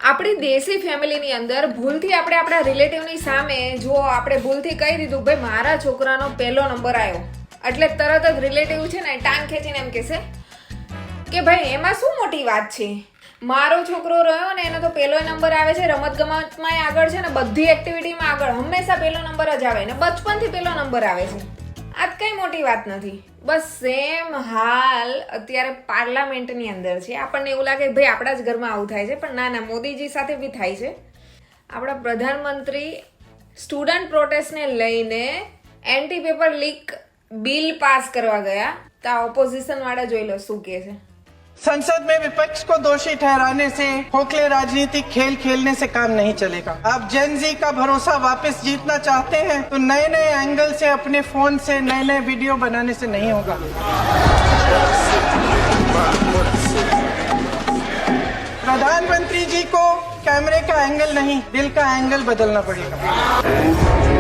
આપણી દેશી ફેમિલીની અંદર ભૂલથી આપણે આપણા રિલેટિવની સામે જો આપણે ભૂલથી કહી દીધું ભાઈ મારા છોકરાનો પહેલો નંબર આવ્યો એટલે તરત જ રિલેટિવ છે ને ટાંગ ખેંચીને એમ કહેશે કે ભાઈ એમાં શું મોટી વાત છે, મારો છોકરો રહ્યો ને એનો તો પહેલો નંબર આવે છે, રમત ગમતમાં આગળ છે ને બધી એક્ટિવિટીમાં આગળ હંમેશા પહેલો નંબર જ આવે ને બચપનથી પહેલો નંબર આવે છે, આ કઈ મોટી વાત નથી. બસ સેમ હાલ અત્યારે પાર્લામેન્ટની અંદર છે. આપણને એવું લાગે ભાઈ આપણા જ ઘરમાં આવું થાય છે, પણ ના ના, મોદીજી સાથે બી થાય છે. આપણા પ્રધાનમંત્રી સ્ટુડન્ટ પ્રોટેસ્ટને લઈને anti paper leak bill pass કરવા ગયા તો આ ઓપોઝિશન વાળા જોઈ લો શું કહે છે. संसद में विपक्ष को दोषी ठहराने से खोखले राजनीतिक खेल खेलने से काम नहीं चलेगा. आप जेन जी का भरोसा वापस जीतना चाहते हैं तो नए नए एंगल से अपने फोन से नए नए वीडियो बनाने से नहीं होगा. प्रधानमंत्री जी को कैमरे का एंगल नहीं दिल का एंगल बदलना पड़ेगा.